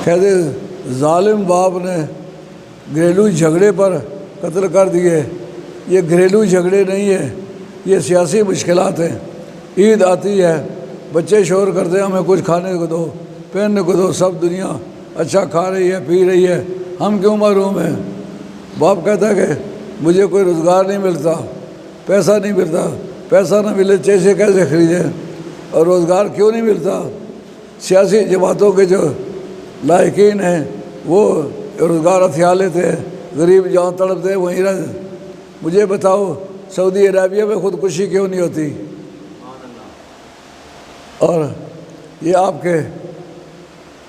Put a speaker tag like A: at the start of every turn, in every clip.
A: کہتے ظالم باپ نے گھریلو جھگڑے پر قتل کر دیے۔ یہ گھریلو جھگڑے نہیں ہیں، یہ سیاسی مشکلات ہیں۔ عید آتی ہے، بچے شور کرتے ہیں ہمیں کچھ کھانے کو دو، پہننے کو دو، سب دنیا اچھا کھا رہی ہے، پی رہی ہے، ہم کیوں محروم ہیں؟ باپ کہتا ہے کہ مجھے کوئی روزگار نہیں ملتا، پیسہ نہیں ملتا، پیسہ نہ ملے چیزیں کیسے خریدیں؟ اور روزگار کیوں نہیں ملتا؟ سیاسی جماعتوں کے جو لائقین ہیں وہ روزگار ہتھیار لیتے ہیں، غریب جہاں تڑپتے ہیں وہیں رہتے۔ مجھے بتاؤ سعودی عربیہ میں خودکشی کیوں نہیں ہوتی؟ اور یہ آپ کے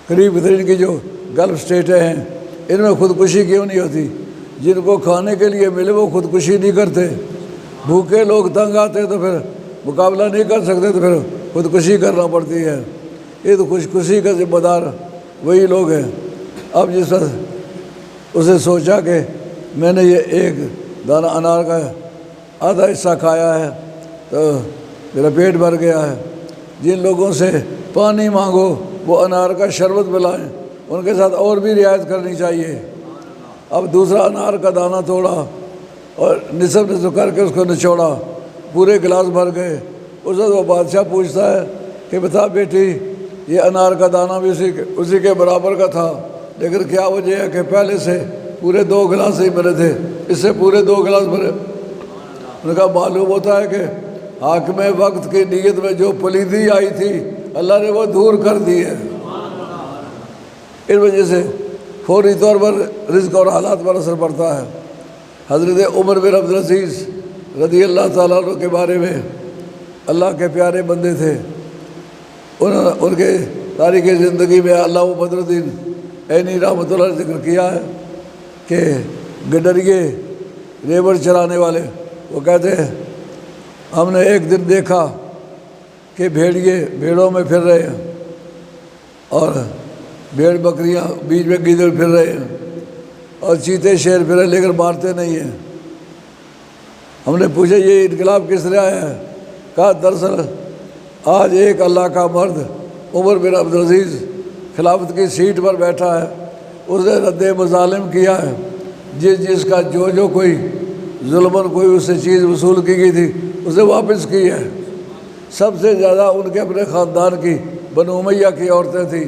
A: قریب ترین کی جو گلف اسٹیٹیں ہیں ان میں خودکشی کیوں نہیں ہوتی؟ جن کو کھانے کے لیے ملے وہ خودکشی نہیں کرتے۔ بھوکے لوگ تنگ آتے تو پھر مقابلہ نہیں کر سکتے تو پھر خودکشی کرنا پڑتی ہے۔ یہ تو خودکشی کا ذمہ دار وہی لوگ ہیں۔ اب جس وقت اسے سوچا کہ میں نے یہ ایک دانہ انار کا آدھا حصہ کھایا ہے تو میرا پیٹ بھر گیا ہے، جن لوگوں سے پانی مانگو وہ انار کا شربت پلائیں، ان کے ساتھ اور بھی رعایت کرنی چاہیے۔ اب دوسرا انار کا دانہ توڑا اور نصف کر کے اس کو نچوڑا، پورے گلاس بھر گئے۔ اس وقت وہ بادشاہ پوچھتا ہے کہ بتا بیٹی یہ انار کا دانہ بھی اسی کے برابر کا تھا، لیکن کیا وجہ ہے کہ پہلے سے پورے 2 گلاس ہی بھرے تھے، اس سے پورے 2 گلاس بھرے؟ انہوں نے کہا معلوم ہوتا ہے کہ حاکم وقت کی نیت میں جو پلیدی آئی تھی اللہ نے وہ دور کر دی ہے۔ اس وجہ سے فوری طور پر رزق اور حالات پر اثر پڑتا ہے۔ حضرت عمر بن عبدالعزیز رضی اللہ تعالیٰ عنہ کے بارے میں اللہ کے پیارے بندے تھے، ان کے تاریخ زندگی میں علامہ بدر الدین عینی رحمۃ اللہ نے ذکر کیا ہے کہ گڈریے ریوڑ چلانے والے وہ کہتے ہیں ہم نے ایک دن دیکھا کہ بھیڑیے بھیڑوں میں پھر رہے ہیں اور بھیڑ بکریاں بیچ میں گیدڑ پھر رہے ہیں اور چیتے شیر پھر رہے لیکن مارتے نہیں ہیں۔ ہم نے پوچھا یہ انقلاب کس طرح آیا ہے؟ کہا دراصل آج ایک اللہ کا مرد عمر بن عبدالعزیز خلافت کی سیٹ پر بیٹھا ہے، اس نے رد مظالم کیا ہے، جس کا جو کوئی ظلماً کوئی اس سے چیز وصول کی گئی تھی اسے واپس کی ہے۔ سب سے زیادہ ان کے اپنے خاندان کی بنو امیہ کی عورتیں تھیں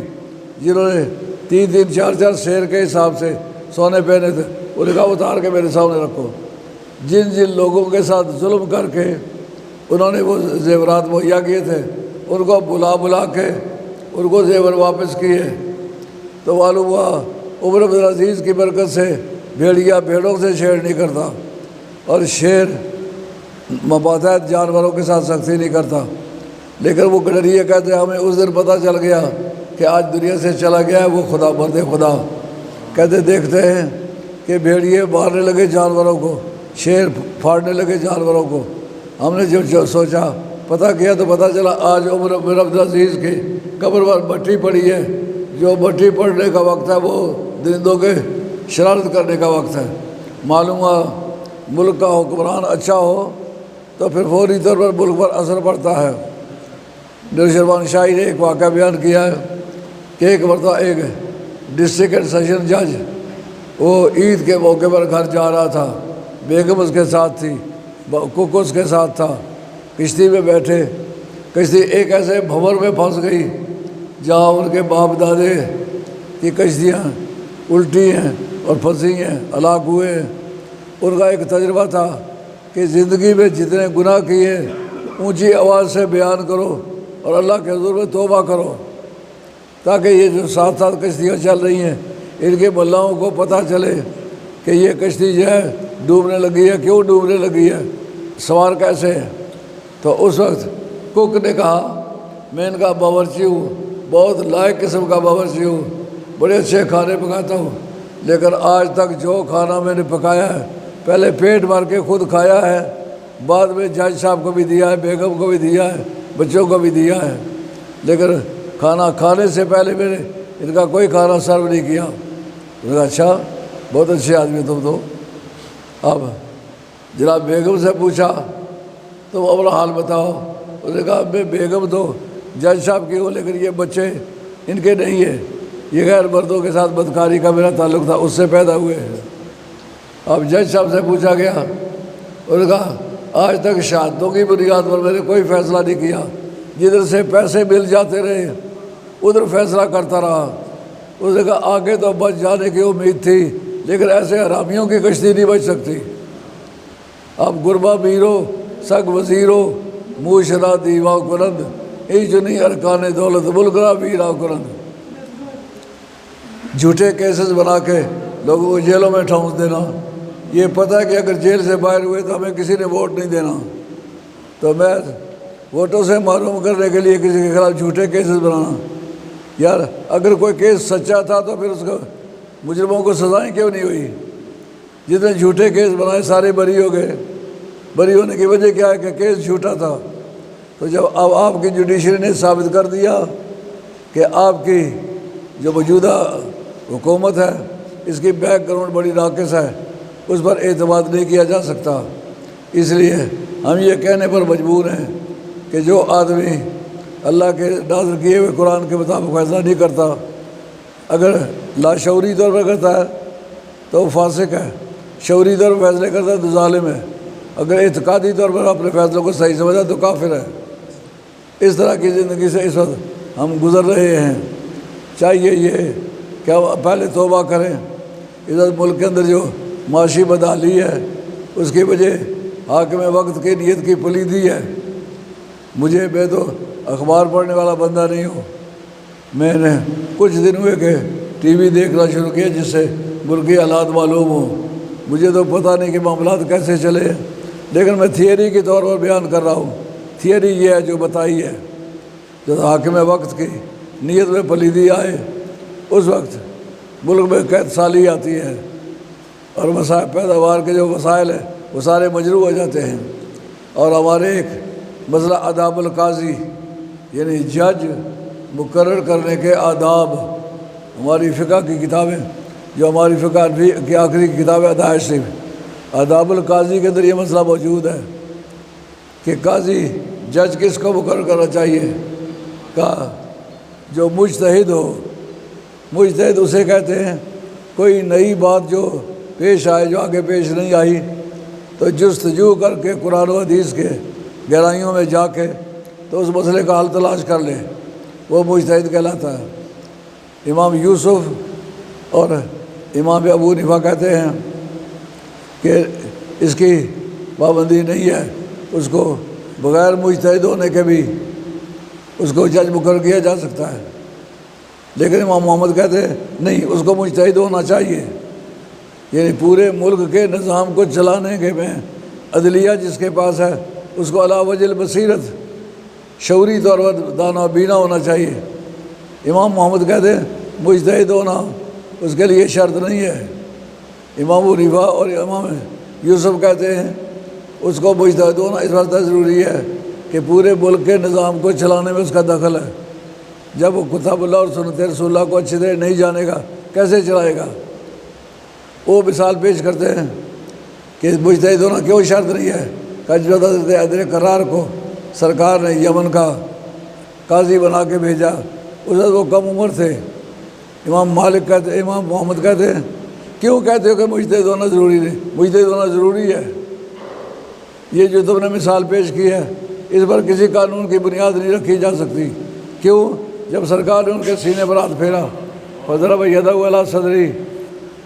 A: جنہوں نے 3 4 شیر کے حساب سے سونے پہنے تھے، انہوں نے کہا اتار کے میرے سامنے رکھو۔ جن لوگوں کے ساتھ ظلم کر کے انہوں نے وہ زیورات مہیا کیے تھے ان کو بلا کے ان کو زیور واپس کیے تو معلوم ہوا عمر بن عزیز کی برکت سے بھیڑیا بھیڑوں سے شیر نہیں کرتا اور شیر مبادات جانوروں کے ساتھ سختی نہیں کرتا۔ لیکن وہ گڈریے کہتے ہیں ہمیں اس دن پتہ چل گیا کہ آج دنیا سے چلا گیا ہے وہ خدا مرد خدا۔ کہتے دیکھتے ہیں کہ بھیڑیے مارنے لگے جانوروں کو، شیر پھاڑنے لگے جانوروں کو۔ ہم نے جو سوچا پتہ کیا تو پتہ چلا آج عمر بن عبدالعزیز کی قبر پر مٹی پڑی ہے، جو مٹی پڑنے کا وقت ہے وہ درندوں کے شرارت کرنے کا وقت ہے۔ معلوم ہوا ملک کا حکمران اچھا ہو تو پھر فوری طور پر ملک پر اثر پڑتا ہے۔ نوشروان شاہی نے ایک واقعہ بیان کیا ہے کہ ایک مرتبہ ایک ڈسٹرکٹ سیشن جج وہ عید کے موقع پر گھر جا رہا تھا، بیگم اس کے ساتھ تھی، کوک اس کے ساتھ تھا، کشتی میں بیٹھے، کشتی ایک ایسے بھنور میں پھنس گئی جہاں ان کے باپ دادے کی کشتیاں الٹی ہیں اور پھنسی ہیں، ہلاک ہوئے ہیں۔ ان کا ایک تجربہ تھا کہ زندگی میں جتنے گناہ کیے اونچی آواز سے بیان کرو اور اللہ کے حضور میں توبہ کرو تاکہ یہ جو ساتھ ساتھ کشتیاں چل رہی ہیں ان کے ملاؤں کو پتہ چلے کہ یہ کشتی جو ہے ڈوبنے لگی ہے، کیوں ڈوبنے لگی ہے، سوار کیسے ہے۔ تو اس وقت کوک نے کہا میں ان کا باورچی ہوں، بہت لائق قسم کا باورچی ہوں، بڑے اچھے کھانے پکاتا ہوں، لیکن آج تک جو کھانا میں نے پکایا ہے پہلے پیٹ بھر کے خود کھایا ہے، بعد میں جج صاحب کو بھی دیا ہے، بیگم کو بھی دیا ہے، بچوں کو بھی دیا ہے، لیکن کھانا کھانے سے پہلے میں نے ان کا کوئی کھانا سرو نہیں کیا۔ میں نے کہا اچھا بہت اچھے آدمی تم تو۔ اب جناب بیگم سے پوچھا تم اپنا حال بتاؤ، اس نے کہا میں بیگم تو جج صاحب کی ہوں لیکن یہ بچے ان کے نہیں ہیں، یہ غیر مردوں کے ساتھ بدکاری کا میرا تعلق تھا، اس سے پیدا ہوئے ہیں۔ اب جج صاحب سے پوچھا گیا، انہوں نے کہا آج تک شہادتوں کی بنیاد پر میں نے کوئی فیصلہ نہیں کیا، جدھر سے پیسے مل جاتے رہے ادھر فیصلہ کرتا رہا۔ اس نے کہا آگے تو بچ جانے کی امید تھی، لیکن ایسے حرامیوں کی کشتی نہیں بچ سکتی۔ اب غربا میرو سگ وزیرو موشرا دیوا کنند ایجنی ارکان دولت بلگرا ویرا کنند۔ جھوٹے کیسز بنا کے لوگوں کو جیلوں میں ٹھونس دینا، یہ پتہ ہے کہ اگر جیل سے باہر ہوئے تو ہمیں کسی نے ووٹ نہیں دینا، تو میں ووٹوں سے محروم کرنے کے لیے کسی کے خلاف جھوٹے کیسز بنانا۔ یار اگر کوئی کیس سچا تھا تو پھر اس کو مجرموں کو سزائیں کیوں نہیں ہوئی؟ جتنے جھوٹے کیس بنائے سارے بری ہو گئے۔ بری ہونے کی وجہ کیا ہے کہ کیس جھوٹا تھا۔ تو جب اب آپ کی جوڈیشری نے ثابت کر دیا کہ آپ کی جو موجودہ حکومت ہے اس کی بیک گراؤنڈ بڑی ناقص ہے، اس پر اعتماد نہیں کیا جا سکتا، اس لیے ہم یہ کہنے پر مجبور ہیں کہ جو آدمی اللہ کے نازل کیے ہوئے قرآن کے مطابق فیصلہ نہیں کرتا، اگر لاشعوری طور پر کرتا ہے تو وہ فاسق ہے، شعوری طور پر فیصلے کرتا ہے تو ظالم ہے، اگر اعتقادی طور پر اپنے فیصلوں کو صحیح سمجھا تو کافر ہے۔ اس طرح کی زندگی سے اس وقت ہم گزر رہے ہیں۔ چاہیے یہ کہ ہم پہلے توبہ کریں۔ اس وقت ملک کے اندر جو معاشی بدحالی ہے اس کی وجہ حاکم وقت کی نیت کی پلیدی ہے۔ میں تو اخبار پڑھنے والا بندہ نہیں ہوں، میں نے کچھ دن ہوئے کہ ٹی وی دیکھنا شروع کیا جس سے ملکی حالات معلوم ہوں۔ مجھے تو پتہ نہیں کہ معاملات کیسے چلے، لیکن میں تھیوری کے طور پر بیان کر رہا ہوں۔ تھیوری یہ ہے جو بتائی ہے، جب حاکم وقت کی نیت میں پلیدی آئے اس وقت ملک میں قحط سالی آتی ہے اور پیداوار کے جو وسائل ہیں وہ سارے مجروح ہو جاتے ہیں۔ اور ہمارے ایک مسئلہ آداب القاضی یعنی جج مقرر کرنے کے آداب، ہماری فقہ کی کتابیں جو ہماری فقہ کی آخری کتاب ہے ہدایت شریف، آداب القاضی کے اندر یہ مسئلہ موجود ہے کہ قاضی جج کس کو مقرر کرنا چاہیے، کہا جو مجتہد ہو۔ مجتہد اسے کہتے ہیں کوئی نئی بات جو پیش آئے، جو آگے پیش نہیں آئی، تو جستجو کر کے قرآن و حدیث کے گہرائیوں میں جا کے تو اس مسئلے کا حل تلاش کر لے، وہ مجتہد کہلاتا ہے۔ امام یوسف اور امام ابو حنیفہ کہتے ہیں کہ اس کی پابندی نہیں ہے، اس کو بغیر مجتہد ہونے کے بھی اس کو جج مقرر کیا جا سکتا ہے، لیکن امام محمد کہتے ہیں نہیں، اس کو مجتہد ہونا چاہیے۔ یعنی پورے ملک کے نظام کو چلانے کے میں عدلیہ جس کے پاس ہے اس کو علی وجہ البصیرت شعوری طور پر دانا بینا ہونا چاہیے۔ امام محمد کہتے ہیں مجتہد ہونا اس کے لیے شرط نہیں ہے۔ امام ابو حنیفہ اور امام یوسف کہتے ہیں اس کو مجتہد ہونا اس وقت ضروری ہے کہ پورے ملک کے نظام کو چلانے میں اس کا دخل ہے۔ جب وہ کتاب اللہ اور سنت رسول اللہ کو اچھی طرح نہیں جانے گا کیسے چلائے گا؟ وہ مثال پیش کرتے ہیں کہ مجتہد ہونا کیوں شرط نہیں ہے۔ حضرت حیدر کرار کو سرکار نے یمن کا قاضی بنا کے بھیجا، اس وقت وہ کم عمر تھے۔ امام مالک کہتے ہیں، امام محمد کہتے ہیں کیوں کہتے ہو کہ مجتہد ہونا ضروری نہیں؟ مجتہد ہونا ضروری ہے۔ یہ جو تم نے مثال پیش کی ہے اس پر کسی قانون کی بنیاد نہیں رکھی جا سکتی۔ کیوں؟ جب سرکار نے ان کے سینے پر ہاتھ پھیرا، فضرب یدہ علی صدری،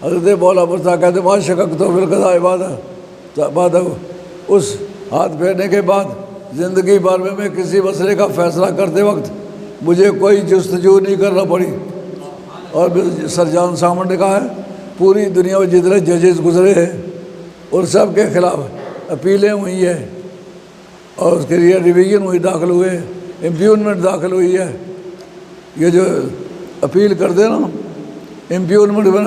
A: حضرت مولا مرتا کہتے ما شکک تو فی القضاء بعد اس ہاتھ پھیرنے کے بعد زندگی بھر میں کسی مسئلے کا فیصلہ کرتے وقت مجھے کوئی جستجو نہیں کرنا پڑی۔ اور سر جان سامن نے کہا ہے پوری دنیا میں جتنے ججز گزرے ہیں ان سب کے خلاف اپیلیں ہوئی ہیں اور اس کے لیے ریویژن ہوئی، داخل ہوئے، امپیونمنٹ داخل ہوئی ہے۔ یہ جو اپیل کرتے نا امپیونمنٹ میں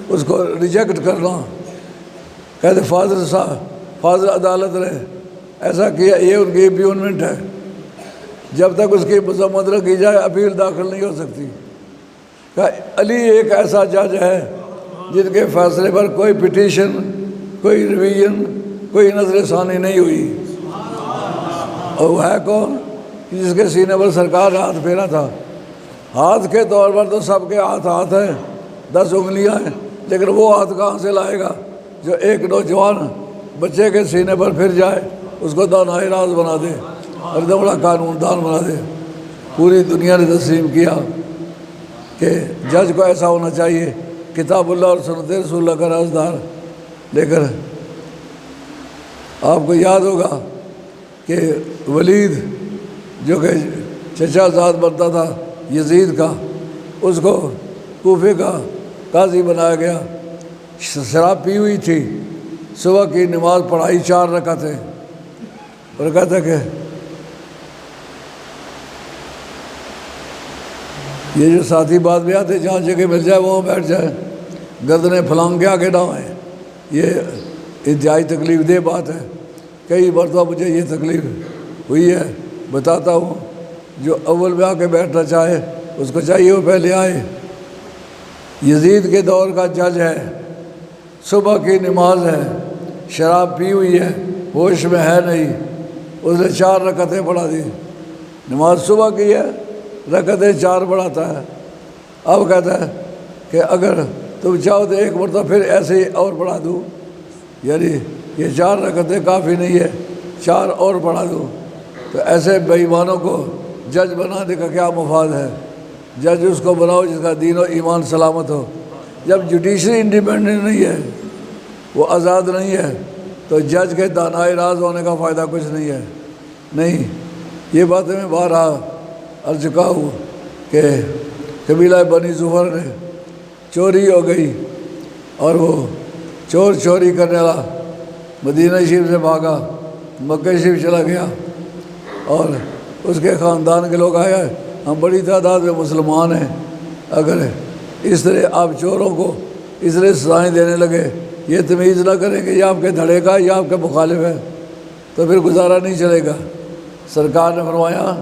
A: اس کو ریجیکٹ کرنا، کہتے فاضل صاحب فاضل عدالت نے ایسا کیا، یہ ان کی امپیونمنٹ ہے، جب تک اس کی مذمت نہ کی جائے اپیل داخل نہیں ہو سکتی۔ کہ علی ایک ایسا جج ہے جن کے فیصلے پر کوئی پٹیشن، کوئی ریویژن، کوئی نظر ثانی نہیں ہوئی۔ اور وہ ہے کون؟ جس کے سینے پر سرکار نے ہاتھ پھیرا تھا، ہاتھ کے طور پر تو سب کے ہاتھ ہیں، 10 انگلیاں ہیں، لیکن وہ ہاتھ کہاں سے لائے گا جو ایک نوجوان بچے کے سینے پر پھر جائے، اس کو دانائے راز بنا دے اور اتنا بڑا قانون دان بنا دے۔ پوری دنیا نے تسلیم کیا کہ جج کو ایسا ہونا چاہیے، کتاب اللہ اور سنت رسول اللہ کا رازدار۔ لیکن آپ کو یاد ہوگا کہ ولید جو کہ چچا زاد بنتا تھا یزید کا، اس کو کوفے کا قاضی بنایا گیا۔ شراب پی ہوئی تھی، صبح کی نماز پڑھائی 4 رکعتیں، اور کہتا کہ یہ جو ساتھی بعد میں آتے جہاں جگہ مل جائے وہاں بیٹھ جائے، گردنیں پھلانگ کے آگے نہ ہوئیں، یہ انتہائی تکلیف دہ بات ہے۔ کئی مرتبہ مجھے یہ تکلیف ہوئی ہے، بتاتا ہوں۔ جو اول میں آ کے بیٹھنا چاہے اس کو چاہیے وہ پہلے آئے۔ یزید کے دور کا جج ہے، صبح کی نماز ہے، شراب پی ہوئی ہے، ہوش میں ہے نہیں، اس نے 4 رکعتیں پڑھا دی۔ نماز صبح کی ہے، رکعتیں 4 پڑھاتا ہے۔ اب کہتا ہے کہ اگر تم چاہو تو ایک مرتبہ پھر ایسے ہی اور پڑھا دوں، یعنی یہ 4 رکعتیں کافی نہیں ہے، 4 اور پڑھا دوں۔ تو ایسے بے ایمانوں کو جج بنانے کا کیا مفاد ہے؟ جج اس کو بناؤ جس کا دین و ایمان سلامت ہو۔ جب جوڈیشری انڈیپینڈنٹ نہیں ہے، وہ آزاد نہیں ہے، تو جج کے دانائے راز ہونے کا فائدہ کچھ نہیں ہے۔ نہیں، یہ باتیں میں بارہا عرض چکا ہوں کہ قبیلہ بنی زفر نے چوری ہو گئی، اور وہ چوری کرنے والا مدینہ شریف سے بھاگا، مکہ شریف چلا گیا، اور اس کے خاندان کے لوگ آئے، ہم بڑی تعداد میں مسلمان ہیں، اگر اس طرح آپ چوروں کو اس طرح سزائیں دینے لگے، یہ تمیز نہ کریں کہ یہ آپ کے دھڑے کا یا آپ کے مخالف ہے، تو پھر گزارا نہیں چلے گا۔ سرکار نے فرمایا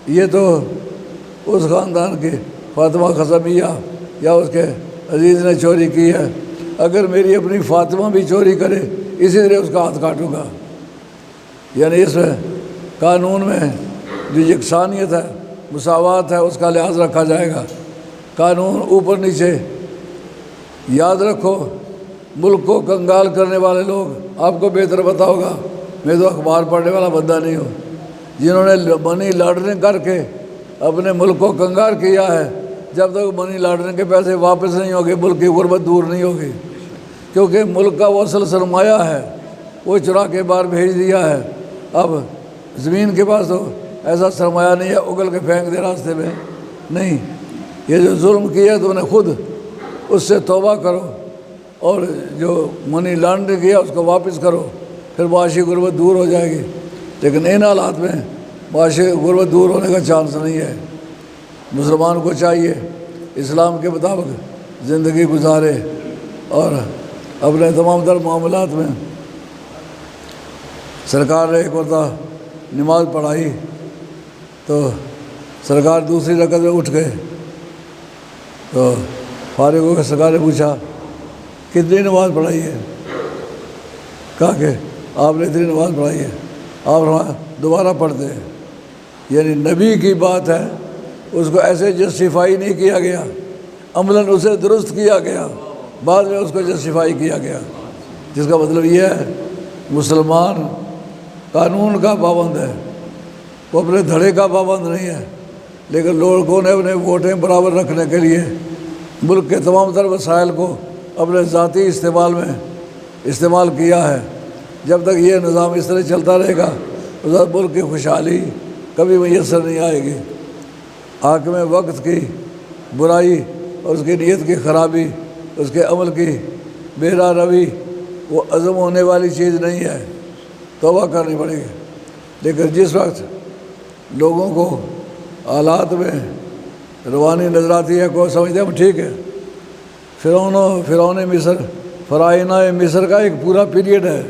A: یہ تو اس خاندان کی فاطمہ خزمیہ یا اس کے عزیز نے چوری کی ہے، اگر میری اپنی فاطمہ بھی چوری کرے اسی طرح اس کا ہاتھ کاٹوں گا۔ یعنی اس میں قانون میں جو یکسانیت ہے، مساوات ہے، اس کا لحاظ رکھا جائے گا۔ قانون اوپر نیچے۔ یاد رکھو، ملک کو کنگال کرنے والے لوگ آپ کو بہتر پتہ ہوگا، میں تو اخبار پڑھنے والا بندہ نہیں ہوں، جنہوں نے منی لانڈرنگ کر کے اپنے ملک کو کنگال کیا ہے، جب تک منی لانڈرنگ کے پیسے واپس نہیں ہوگے ملک کی غربت دور نہیں ہوگی، کیونکہ ملک کا وہ اصل سرمایہ ہے وہ چرا کے باہر بھیج دیا ہے۔ اب زمین کے پاس تو ایسا سرمایہ نہیں ہے اگل کے پھینک دے راستے میں، نہیں، یہ جو ظلم کیا تم نے خود اس سے توبہ کرو، اور جو منی لانڈرنگ کیا اس کو واپس کرو، پھر معاشی غربت دور ہو جائے گی۔ لیکن ان حالات میں معاشی غربت دور ہونے کا چانس نہیں ہے۔ مسلمان کو چاہیے اسلام کے مطابق زندگی گزارے، اور اپنے تمام تر معاملات میں سرکار نے ایک مرتبہ نماز پڑھائی تو سرکار دوسری رکعت میں اٹھ گئے، تو فارغ ہو کے سرکار نے پوچھا کتنی نماز پڑھائی ہے؟ کہا کہ آپ نے اتنی نماز پڑھائی ہے۔ آپ دوبارہ پڑھتے ہیں، یعنی نبی کی بات ہے، اس کو ایسے جسٹیفائی نہیں کیا گیا، عملاً اسے درست کیا گیا، بعد میں اس کو جسٹیفائی کیا گیا، جس کا مطلب یہ ہے مسلمان قانون کا پابند ہے، وہ اپنے دھڑے کا پابند نہیں ہے، لیکن لوگوں نے اپنے ووٹیں برابر رکھنے کے لیے ملک کے تمام تر وسائل کو اپنے ذاتی استعمال میں استعمال کیا ہے۔ جب تک یہ نظام اس طرح چلتا رہے گا اس وقت ملک کی خوشحالی کبھی میسر نہیں آئے گی۔ حاکم وقت کی برائی اور اس کی نیت کی خرابی، اس کے عمل کی بے راہ روی، وہ عزم ہونے والی چیز نہیں ہے، توبہ کرنی پڑے گی۔ لیکن جس وقت لوگوں کو حالات میں روانی نظر آتی ہے، کوئی سمجھتے ہیں ٹھیک ہے، فرعون مصر، فرعونہ مصر کا ایک پورا پیریڈ ہے،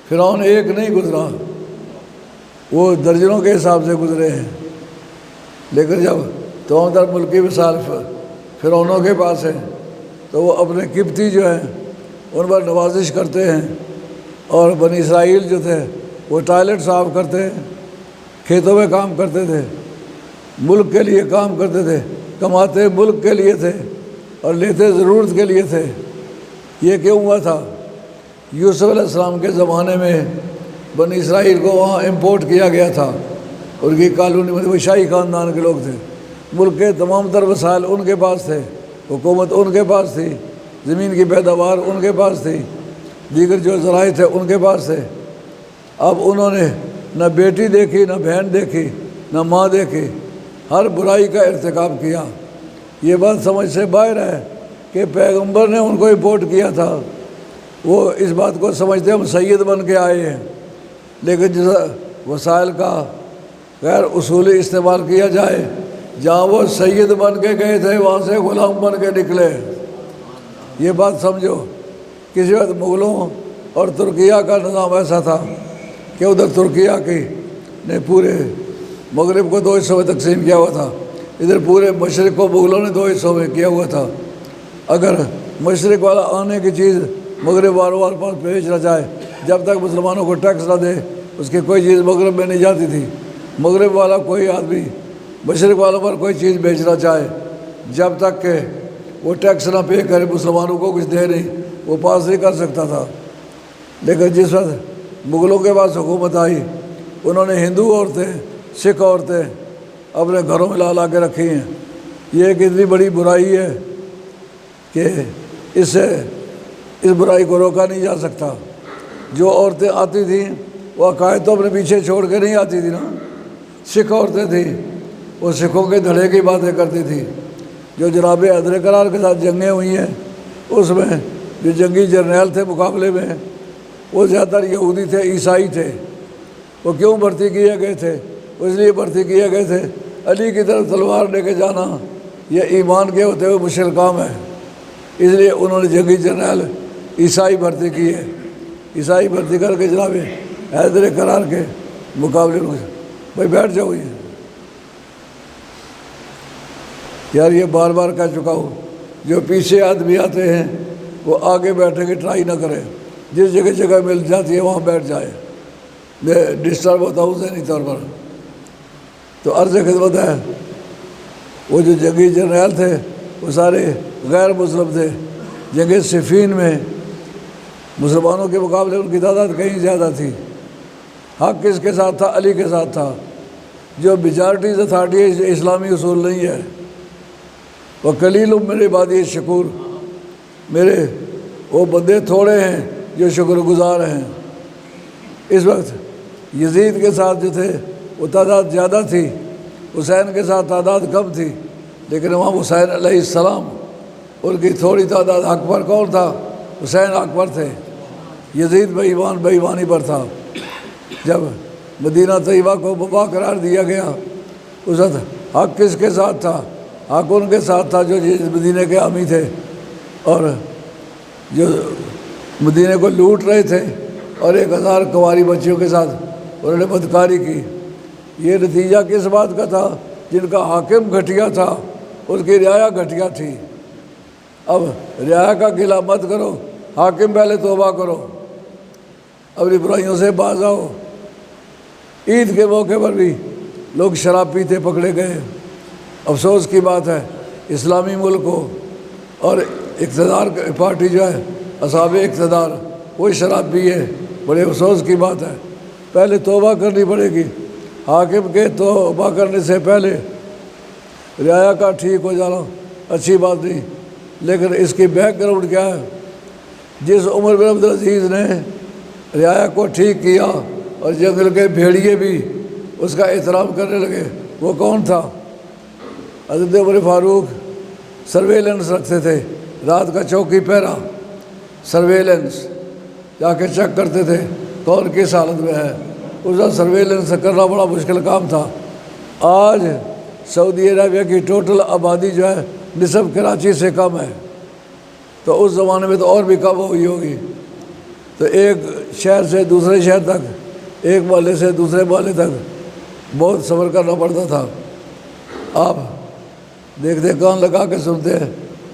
A: فرعون ایک نہیں گزرا، وہ درجنوں کے حساب سے گزرے ہیں۔ لیکن جب تمام تر ملکی مثال فرعونوں کے پاس ہے تو وہ اپنے قبطی جو ہیں ان پر نوازش کرتے ہیں، اور بنی اسرائیل جو تھے وہ ٹوائلٹ صاف کرتے، کھیتوں میں کام کرتے تھے، ملک کے لیے کام کرتے تھے، کماتے ملک کے لیے تھے اور لیتے ضرورت کے لیے تھے۔ یہ کیوں ہوا تھا؟ یوسف علیہ السلام کے زمانے میں بنی اسرائیل کو وہاں امپورٹ کیا گیا تھا، ان کی کالونی میں وہ شاہی خاندان کے لوگ تھے، ملک کے تمام تر وسائل ان کے پاس تھے، حکومت ان کے پاس تھی، زمین کی پیداوار ان کے پاس تھی، دیگر جو ذرائع تھے ان کے پاس تھے۔ اب انہوں نے نہ بیٹی دیکھی، نہ بہن دیکھی، نہ ماں دیکھی، ہر برائی کا ارتکاب کیا۔ یہ بات سمجھ سے باہر ہے کہ پیغمبر نے ان کو امپورٹ کیا تھا، وہ اس بات کو سمجھتے ہم سید بن کے آئے ہیں، لیکن جس وسائل کا غیر اصولی استعمال کیا جائے، جہاں وہ سید بن کے گئے تھے وہاں سے غلام بن کے نکلے۔ یہ بات سمجھو، کسی وقت مغلوں اور ترکیہ کا نظام ایسا تھا کہ ادھر ترکیہ کی نے پورے مغرب کو 2 حصوں میں تقسیم کیا ہوا تھا، ادھر پورے مشرق کو مغلوں نے 2 حصوں میں کیا ہوا تھا۔ اگر مشرق والا آنے کی چیز مغرب والوں کے پاس بھیجنا چاہے، جب تک مسلمانوں کو ٹیکس نہ دے اس کی کوئی چیز مغرب میں نہیں جاتی تھی۔ مغرب والا کوئی آدمی مشرق والوں پر کوئی چیز بیچنا چاہے، جب تک کہ وہ ٹیکس نہ پے کرے، مسلمانوں کو کچھ دے نہیں، وہ پاس نہیں کر سکتا تھا۔ لیکن جس وقت مغلوں کے پاس حکومت آئی، انہوں نے ہندو عورتیں، سکھ عورتیں اپنے گھروں میں لا کے رکھی ہیں۔ یہ ایک اتنی بڑی برائی ہے کہ اس برائی کو روکا نہیں جا سکتا۔ جو عورتیں آتی تھیں وہ عقائد تو اپنے پیچھے چھوڑ کے نہیں آتی تھی نا۔ سکھ عورتیں تھیں، وہ سکھوں کے دھڑے کی باتیں کرتی تھیں۔ جو جناب حیدر کرار کے ساتھ جنگیں ہوئی ہیں، اس میں جو جنگی جرنیل تھے مقابلے میں، وہ زیادہ تر یہودی تھے، عیسائی تھے۔ وہ کیوں بھرتی کیے گئے تھے؟ اس لیے بھرتی کیے گئے تھے علی کی طرف تلوار لے کے جانا یہ ایمان کے ہوتے ہوئے مشکل کام ہے، اس لیے انہوں نے جنگی جرنیل عیسائی بھرتی کیے۔ عیسائی بھرتی کر کے جناب حیدر کرار کے مقابلے میں بھائی بیٹھ جاؤ۔ یار یہ بار بار کہہ چکا ہوں، جو پیچھے آدمی آتے ہیں وہ آگے بیٹھنے کی ٹرائی نہ کرے، جس جگہ مل جاتی ہے وہاں بیٹھ جائے۔ میں ڈسٹرب ہوتا ہوں ذہنی طور پر۔ تو عرض خدمت ہے، وہ جو جنگی جرنیل تھے وہ سارے غیر مسلم تھے۔ جنگ صفین میں مسلمانوں کے مقابلے ان کی تعداد کہیں زیادہ تھی۔ حق کس کے ساتھ تھا؟ علی کے ساتھ تھا۔ جو میجارٹیز اتھارٹی ہے اسلامی اصول نہیں ہے۔ وَقَلِيلٌ مِّنْ عِبَادِيَ الشَّكُورُ، میرے وہ بندے تھوڑے ہیں جو شکر گزار ہیں۔ اس وقت یزید کے ساتھ جو تھے وہ تعداد زیادہ تھی، حسین کے ساتھ تعداد کم تھی، لیکن امام حسین علیہ السلام ان کی تھوڑی تعداد حق پر کون تھا؟ حسین حق پر تھے۔ یزید بے ایمانی پر تھا۔ جب مدینہ طیبہ کو وبا قرار دیا گیا، اس وقت حق کس کے ساتھ تھا؟ حق ان کے ساتھ تھا جو مدینہ کے حامی تھے اور جو مدینہ کو لوٹ رہے تھے، اور 1000 کنواری بچیوں کے ساتھ انہوں نے بدکاری کی۔ یہ نتیجہ کس بات کا تھا؟ جن کا حاکم گھٹیا تھا ان کی رعایا گھٹیا تھی۔ اب رعایا کا گلہ مت کرو، حاکم پہلے توبہ کرو، اپنی برائیوں سے باز آؤ۔ عید کے موقع پر بھی لوگ شراب پیتے پکڑے گئے۔ افسوس کی بات ہے اسلامی ملک کو اور اقتدار پارٹی جو ہے اصحاب اقتدار وہ شراب پیے، بڑے افسوس کی بات ہے۔ پہلے توبہ کرنی پڑے گی۔ حاکم کے توبہ کرنے سے پہلے رعایا کا ٹھیک ہو جانا اچھی بات نہیں، لیکن اس کی بیک گراؤنڈ کیا ہے؟ جس عمر بن عبدالعزیز نے رعایا کو ٹھیک کیا اور جنگل کے بھیڑیے بھی اس کا احترام کرنے لگے، وہ کون تھا؟ حضرت عمر فاروق سرویلنس رکھتے تھے، رات کا چوکی پہرا، سرویلنس جا کے چیک کرتے تھے کون کس حالت میں ہے۔ اس کا سرویلنس کرنا بڑا مشکل کام تھا۔ آج سعودی عربیہ کی ٹوٹل آبادی جو ہے نصف کراچی سے کم ہے، تو اس زمانے میں تو اور بھی کم ہوئی ہوگی۔ تو ایک شہر سے دوسرے شہر تک، ایک محلے سے دوسرے محلے تک بہت سفر کرنا پڑتا تھا۔ آپ دیکھتے کان لگا کے سنتے ہیں،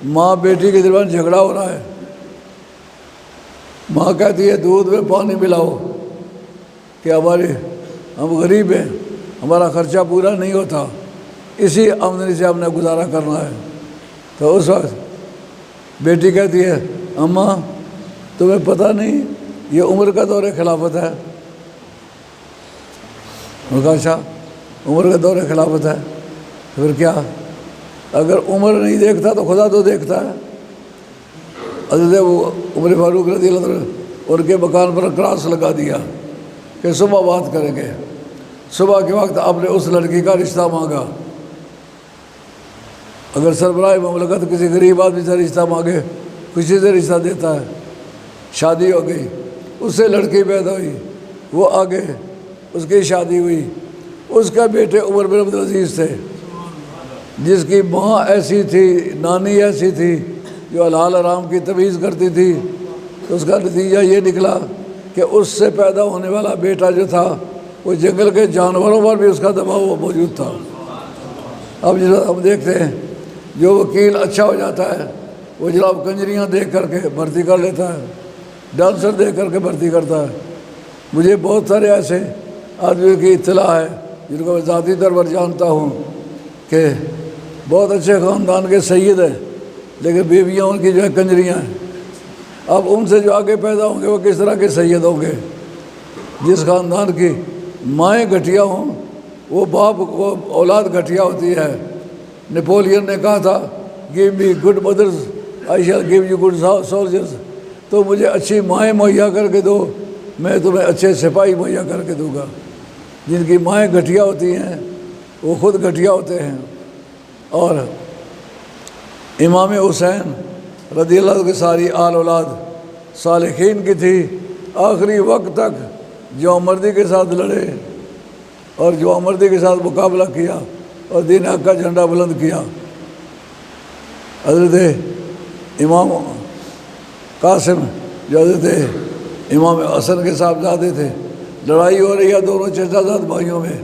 A: ماں بیٹی کے درمیان جھگڑا ہو رہا ہے، ماں کہتی ہے دودھ میں پانی ملاؤ کہ ہم غریب ہیں، ہمارا خرچہ پورا نہیں ہوتا، اسی آمدنی سے ہم نے گزارا کرنا ہے۔ تو اس وقت بیٹی کہتی ہے اماں تمہیں پتہ نہیں یہ عمر کا دور خلافت ہے؟ انہوں نے کہا اچھا عمر کا دور خلافت ہے تو پھر کیا؟ اگر عمر نہیں دیکھتا تو خدا تو دیکھتا ہے۔ حضرت وہ عمر فاروق رضی اللہ عنہ ان کے مکان پر کراس لگا دیا کہ صبح بات کریں گے۔ صبح کے وقت آپ نے اس لڑکی کا رشتہ مانگا۔ اگر سربراہ مملکت کسی غریب آدمی سے رشتہ مانگے خوشی سے رشتہ دیتا ہے۔ شادی ہو گئی، اس سے لڑکی پیدا ہوئی، وہ آگے اس کی شادی ہوئی، اس کا بیٹے عمر بن عبدالعزیز تھے جس کی ماں ایسی تھی، نانی ایسی تھی جو حلال حرام کی تمیز کرتی تھی۔ تو اس کا نتیجہ یہ نکلا کہ اس سے پیدا ہونے والا بیٹا جو تھا وہ جنگل کے جانوروں پر بھی اس کا دباؤ موجود تھا۔ اب جناب ہم دیکھتے ہیں جو وکیل اچھا ہو جاتا ہے وہ جناب کنجریاں دیکھ کر کے بھرتی کر لیتا ہے، ڈانسر دیکھ کر کے بھرتی کرتا ہے۔ مجھے بہت سارے ایسے آدمیوں کی اطلاع ہے جن کو میں ذاتی طور پر جانتا ہوں کہ بہت اچھے خاندان کے سید ہیں لیکن بیویاں ان کی جو ہے کنجریاں ہیں۔ اب ان سے جو آگے پیدا ہوں گے وہ کس طرح کے سید ہوں گے؟ جس خاندان کی مائیں گھٹیا ہوں وہ باپ وہ اولاد گھٹیا ہوتی ہے۔ نیپولین نے کہا تھا give me good mothers I shall give you good soldiers, تو مجھے اچھی مائیں مہیا کر کے دو میں تمہیں اچھے سپاہی مہیا کر کے دوں گا۔ جن کی مائیں گھٹیا ہوتی ہیں وہ خود گھٹیا ہوتے ہیں۔ اور امام حسین رضی اللہ عنہ کی ساری آل اولاد صالحین کی تھی، آخری وقت تک جو مردی کے ساتھ لڑے اور جو مردی کے ساتھ مقابلہ کیا اور دین حق کا جھنڈا بلند کیا۔ حضرت امام قاسم جو حضرت امام حسن کے صاحبزادے تھے، لڑائی ہو رہی ہے دونوں چچا زاد بھائیوں میں۔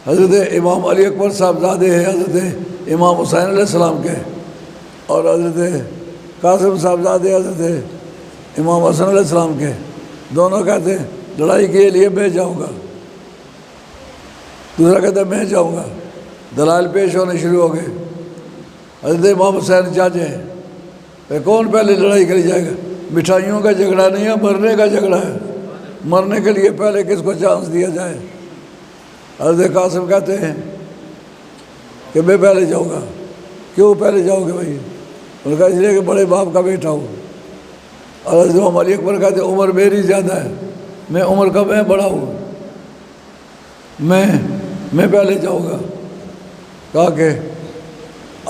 A: حضرت امام علی اکبر صاحبزادے ہیں حضرت امام حسین علیہ السلام کے، اور حضرت قاسم صاحبزادے حضرت امام حسن علیہ السلام کے۔ دونوں کہتے ہیں لڑائی کے لیے میں جاؤں گا، دوسرا کہتا ہے میں جاؤں گا۔ دلائل پیش ہونے شروع ہو گئے۔ حضرت امام حسین جج ہیں کہ کون پہلے لڑائی کری جائے گا؟ مٹھائیوں کا جھگڑا نہیں ہے، مرنے کا جھگڑا ہے، مرنے کے لیے پہلے کس کو چانس دیا جائے۔ حضرت قاسم کہتے ہیں کہ میں پہلے جاؤں گا۔ کیوں پہلے جاؤ گے بھائی؟ انہوں نے کہا اس لیے کہ بڑے باپ کا بیٹا ہوں۔ اور حضرت امام علی اکبر کہتے ہیں عمر میری زیادہ ہے، میں عمر کا میں بڑا ہوں، میں پہلے جاؤں گا۔ کہا کہ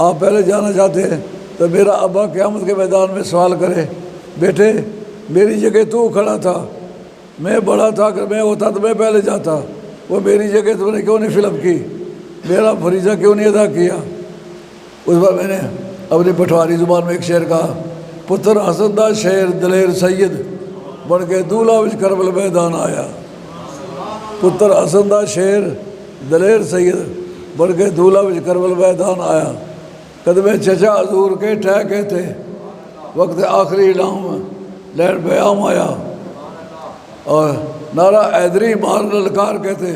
A: آپ پہلے جانا چاہتے ہیں تو میرا ابا قیامت کے میدان میں سوال کرے بیٹے میری جگہ تو کھڑا تھا، میں بڑا تھا، اگر میں ہوتا تو میں پہلے جاتا، وہ میری جگہ تم نے کیوں نہیں فل اپ کی، میرا فریضہ کیوں نہیں ادا کیا؟ اس بار میں نے اپنی پٹواری زبان میں ایک شعر کہا، پتر حسندہ شیر دلیر سید بن کے دولہا وچ کربل میدان آیا۔ پتر حسندہ شیر دلیر سید بن کے دولہا وچ کربل میدان آیا۔ قدم چچا حضور کے ٹھہ کہتے وقت آخری لام لہر بیام آیا، اور نعرہ حیدری مار للکار کہتے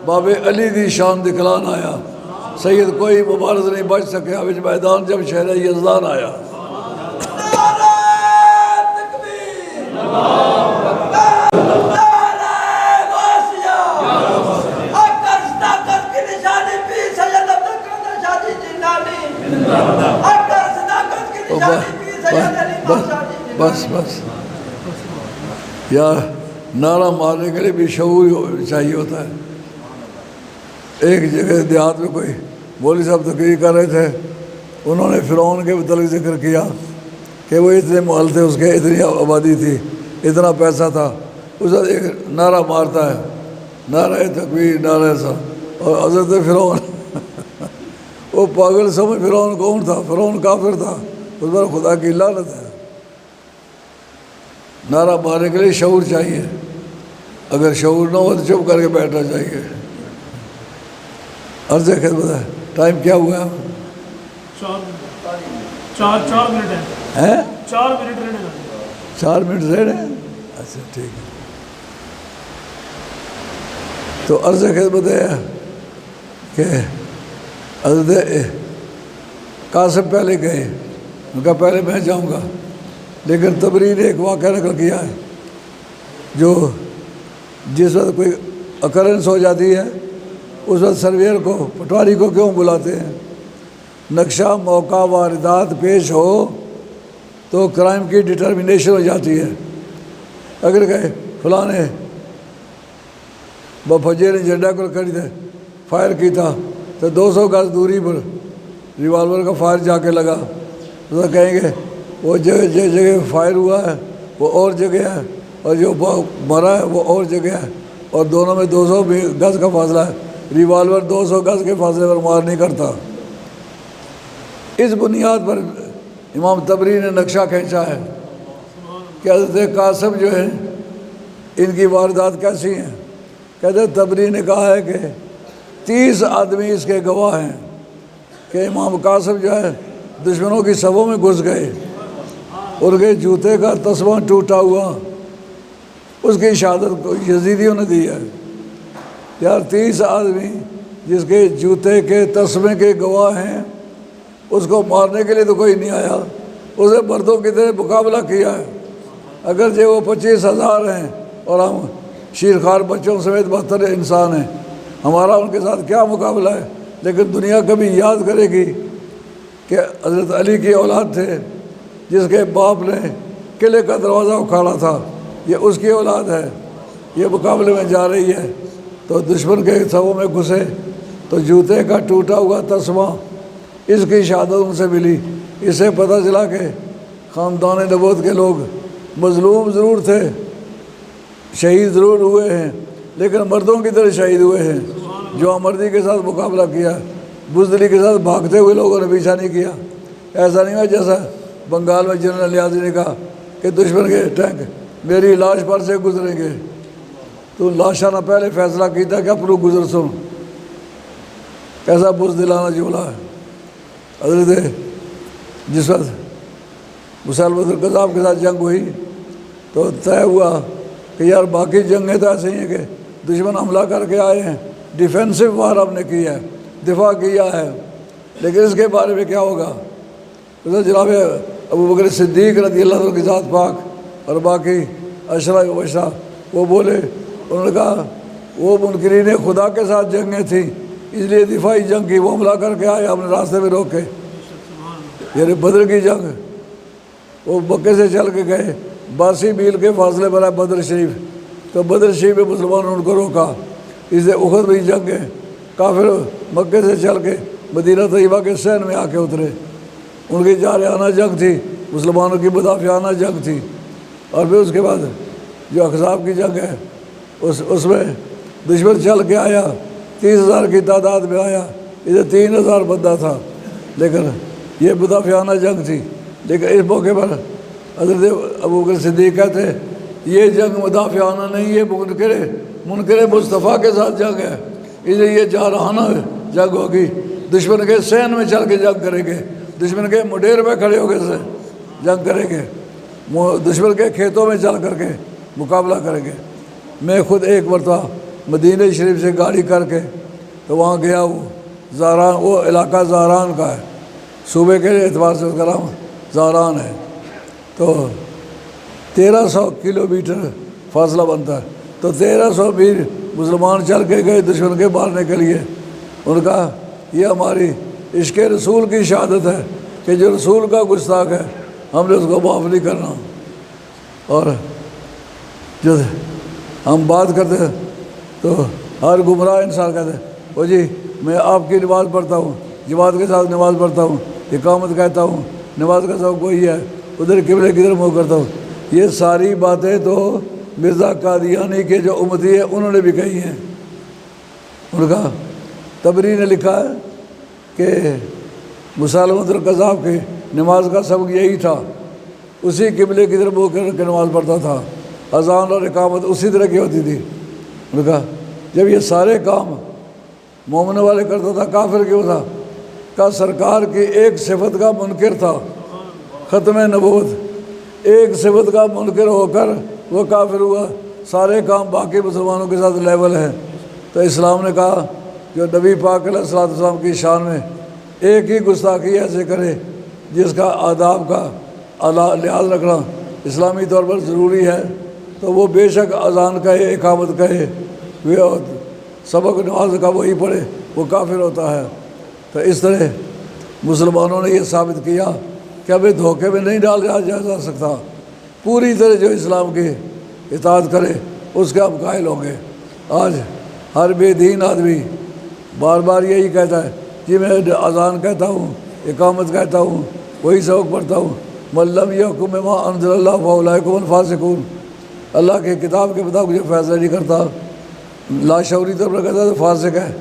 A: باب علی دی شان دکھلان آیا۔ سید کوئی مبارز نہیں بچ سکیا وچ میدان جب شہر یزدان آیا۔ بس یار نعرہ مارنے کے لیے بھی شعور چاہیے ہوتا ہے۔ ایک جگہ دیہات میں کوئی مولوی صاحب تقریر کر رہے تھے، انہوں نے فرعون کے متعلق ذکر کیا کہ وہ اتنے محل تھے، اس کے اتنی آبادی تھی، اتنا پیسہ تھا، اس وقت ایک نعرہ مارتا ہے، نعرہ تکبیر نعرہ سا، اور حضرت فرعون وہ پاگل سمجھ فرعون کون تھا؟ فرعون کافر تھا، اس پر خدا کی لعنت ہے۔ نعرہ مارنے کے لیے شعور چاہیے، اگر شعور نہ ہو تو چپ کر کے بیٹھنا چاہیے۔ عرض خدمت ہے، ٹائم کیا ہوا ہے؟
B: 4 منٹ
A: ہیں؟
B: 4 منٹ رہنے گا۔
A: 4 منٹ رہ رہے ہیں؟ اچھا ٹھیک ہے۔ تو عرض خدمت ہے کہ حضرت قاسم پہلے گئے، ان کا پہلے میں جاؤں گا، لیکن تبری نے ایک واقعہ نقل کیا ہے جو جس وقت کوئی اکرنس ہو جاتی ہے اس وقت سرویئر کو، پٹواری کو کیوں بلاتے ہیں؟ نقشہ موقع واردات پیش ہو تو کرائم کی ڈٹرمنیشن ہو جاتی ہے۔ اگر کہ فلاں نے بفجے نے جھنڈا کو خریدے فائر کی تھا تو 200 گز دوری پر ریوالور کا فائر جا کے لگا تو کہیں گے وہ جگہ فائر ہوا ہے وہ اور جگہ ہے، اور جو مرا ہے وہ اور جگہ ہے، اور دونوں میں 200 گز کا فاصلہ ہے، ریوالور 200 گز کے فاصلے پر مار نہیں کرتا۔ اس بنیاد پر امام تبری نے نقشہ کھینچا ہے کہ حضرت قاسم جو ہے ان کی واردات کیسی ہیں۔ کہتے تبری نے کہا ہے کہ 30 آدمی اس کے گواہ ہیں کہ امام قاسم جو ہے دشمنوں کی صفوں میں گھس گئے، ان کے جوتے کا تسمہ ٹوٹا ہوا، اس کی شہادت کو یزیدیوں نے دی ہے۔ یار 30 آدمی جس کے جوتے کے تسمے کے گواہ ہیں، اس کو مارنے کے لیے تو کوئی نہیں آیا، اسے مردوں کی طرح مقابلہ کیا ہے۔ اگرچہ وہ 25,000 ہیں اور ہم شیرخوار بچوں سمیت 72 انسان ہیں، ہمارا ان کے ساتھ کیا مقابلہ ہے؟ لیکن دنیا کبھی یاد کرے گی کہ حضرت علی کی اولاد تھے جس کے باپ نے قلعے کا دروازہ اکھاڑا تھا، یہ اس کی اولاد ہے، یہ مقابلے میں جا رہی ہے تو دشمن کے صفوں میں گھسے تو جوتے کا ٹوٹا ہوا تسمہ اس کی شہادت ان سے ملی۔ اس سے پتہ چلا کہ خاندان نبوت کے لوگ مظلوم ضرور تھے، شہید ضرور ہوئے ہیں، لیکن مردوں کی طرح شہید ہوئے ہیں۔ جو مردی کے ساتھ مقابلہ کیا، بزدلی کے ساتھ بھاگتے ہوئے لوگوں نے پیچھا نہیں کیا۔ ایسا نہیں ہوا جیسا بنگال میں جنرل نیازی نے کہا کہ دشمن کے ٹینک میری لاش پر سے گزریں گے، تو لاشانہ پہلے فیصلہ کیتا کہ اپنو گزر سن۔ کیسا بزدلانہ جملہ ہے۔ حضرت جس وقت مسلمت القذاب کے ساتھ جنگ ہوئی تو طے ہوا کہ یار باقی جنگیں تو ایسے ہی ہیں کہ دشمن حملہ کر کے آئے ہیں، ڈیفینسو وار ہم نے کی ہے، دفاع کیا ہے، لیکن اس کے بارے میں کیا ہوگا؟ جناب ابو بکر صدیق رضی اللہ عنہ کی ذات پاک اور باقی عشرہ وبشرہ وہ بولے، انہوں نے کہا وہ منکرین خدا کے ساتھ جنگیں تھیں اس لیے دفاعی جنگ کی، وہ حملہ کر کے آئے، ہم نے راستے میں روکے۔ یعنی بدر کی جنگ وہ مکے سے چل کے گئے، 82 میل کے فاصلے پر ہے بدر شریف، تو بدر شریف میں مسلمانوں نے ان کو روکا۔ اس لیے احد بھی جنگ ہے، کافر مکے سے چل کے مدینہ طیبہ کے سین میں آ کے اترے، ان کی جارحانہ جنگ تھی، مسلمانوں کی مدافعانہ جنگ تھی۔ اور پھر اس کے بعد جو احزاب کی جنگ ہے اس میں دشمن چل کے آیا، 30,000 کی تعداد میں آیا، ادھر 3,000 بندہ تھا، لیکن یہ مدافعانہ جنگ تھی۔ لیکن اس موقع پر حضرت ابو بکر صدیق کہتے یہ جنگ مدافعانہ نہیں، یہ منکر مصطفیٰ کے ساتھ جنگ ہے، اس لیے یہ جارحانہ جنگ ہوگی، دشمن کے سین میں چل کے جنگ کریں گے، دشمن کے مڈیر میں کھڑے ہو کے سے جنگ کریں گے، دشمن کے کھیتوں میں چل کر کے مقابلہ کریں گے۔ میں خود ایک مرتبہ مدینہ شریف سے گاڑی کر کے تو وہاں گیا ہوں، زاران، وہ علاقہ زاران کا ہے، صوبے کے اعتبار سے اس کا نام زاران ہے، تو 1300 کلومیٹر فاصلہ بنتا ہے، تو 1300 میل مسلمان چل کے گئے دشمن کے مارنے کے لیے۔ ان کا یہ ہماری عشق رسول کی شہادت ہے کہ جو رسول کا گستاخ ہے ہم نے اس کو معاف نہیں کرنا۔ اور جو ہم بات کرتے ہیں تو ہر گمراہ انسان کہتے ہیں وہ جی میں آپ کی نماز پڑھتا ہوں، جماعت کے ساتھ نماز پڑھتا ہوں، اقامت کہتا ہوں، نماز کا سبب وہی ہے، ادھر قبلے کی طرف منہ کرتا ہوں۔ یہ ساری باتیں تو مرزا قادیانی کے جو امتی ہیں انہوں نے بھی کہی ہیں۔ انہوں نے کہا تبری نے لکھا ہے کہ مسلمت القذاب کی نماز کا سبق یہی تھا، اسی قبلے کی طرف منہ کر کے نماز پڑھتا تھا، اذان اور اقامت اسی طرح کی ہوتی تھی۔ انہوں نے کہا جب یہ سارے کام مومن والے کرتا تھا کافر کیوں تھا؟ کہا سرکار کی ایک صفت کا منکر تھا، ختم نبوت، ایک صفت کا منکر ہو کر وہ کافر ہوا، سارے کام باقی مسلمانوں کے ساتھ لیول ہیں۔ تو اسلام نے کہا جو نبی پاک علیہ الصلوۃ والسلام کی شان میں ایک ہی گستاخی ایسے کرے جس کا آداب کا لحاظ رکھنا اسلامی طور پر ضروری ہے، تو وہ بے شک اذان کہے، اقامت کہے، وہ سبق نماز کا وہی پڑھے، وہ کافر ہوتا ہے۔ تو اس طرح مسلمانوں نے یہ ثابت کیا کہ ہمیں دھوکے میں نہیں ڈالا جا سکتا، پوری طرح جو اسلام کی اطاعت کرے اس کے ہم قائل ہوں گے۔ آج ہر بے دین آدمی بار بار یہی کہتا ہے کہ میں اذان کہتا ہوں، اقامت کہتا ہوں، وہی سبق پڑھتا ہوں، من لم یحکم بما انزل اللہ فاولئک هم الفاسقون، اللہ کی کتاب کے مطابق جو فیصلہ نہیں کرتا، لاشعوری طور پر کرتا ہے تو فاسق ہے،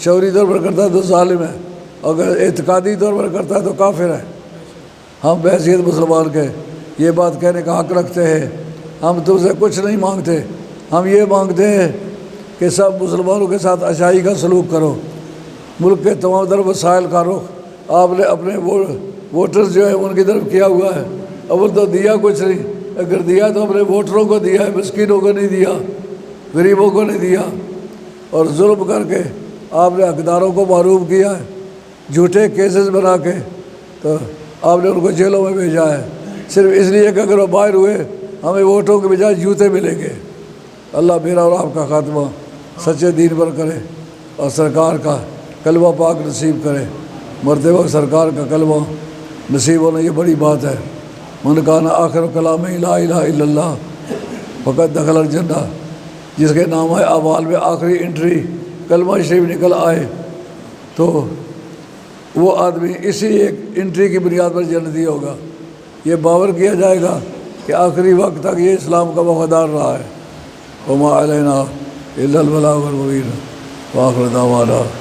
A: شعوری طور پر کرتا ہے تو ظالم ہے، اگر اعتقادی طور پر کرتا ہے تو کافر ہے۔ ہم بحیثیت مسلمان کے یہ بات کہنے کا حق رکھتے ہیں، ہم تم سے کچھ نہیں مانگتے، ہم یہ مانگتے ہیں کہ سب مسلمانوں کے ساتھ اچھائی کا سلوک کرو، ملک کے تمام تر وسائل کا رخ آپ نے اپنے ووٹرز جو ہے ان کی طرف کیا ہوا ہے۔ اول تو دیا کچھ نہیں، اگر دیا تو اپنے ووٹروں کو دیا ہے، مسکینوں کو نہیں دیا، غریبوں کو نہیں دیا، اور ظلم کر کے آپ نے حقداروں کو معروف کیا ہے، جھوٹے کیسز بنا کے تو آپ نے ان کو جیلوں میں بھیجا ہے، صرف اس لیے کہ اگر وہ باہر ہوئے ہمیں ووٹوں کے بجائے جوتے ملیں گے۔ اللہ میرا اور آپ کا خاتمہ سچے دین پر کرے اور سرکار کا کلمہ پاک نصیب کرے۔ مرتے وقت سرکار کا کلمہ نصیب ہونا یہ بڑی بات ہے۔ من کان آخر کلام لا الہ الا اللہ فقط دخل الجنہ، جس کے نامہ اعمال میں آخری انٹری کلمہ شریف نکل آئے تو وہ آدمی اسی ایک انٹری کی بنیاد پر جنتی ہوگا۔ یہ باور کیا جائے گا کہ آخری وقت تک یہ اسلام کا وفادار رہا ہے۔ وما علینا الا البلاغ المبین، وآخر دعوانا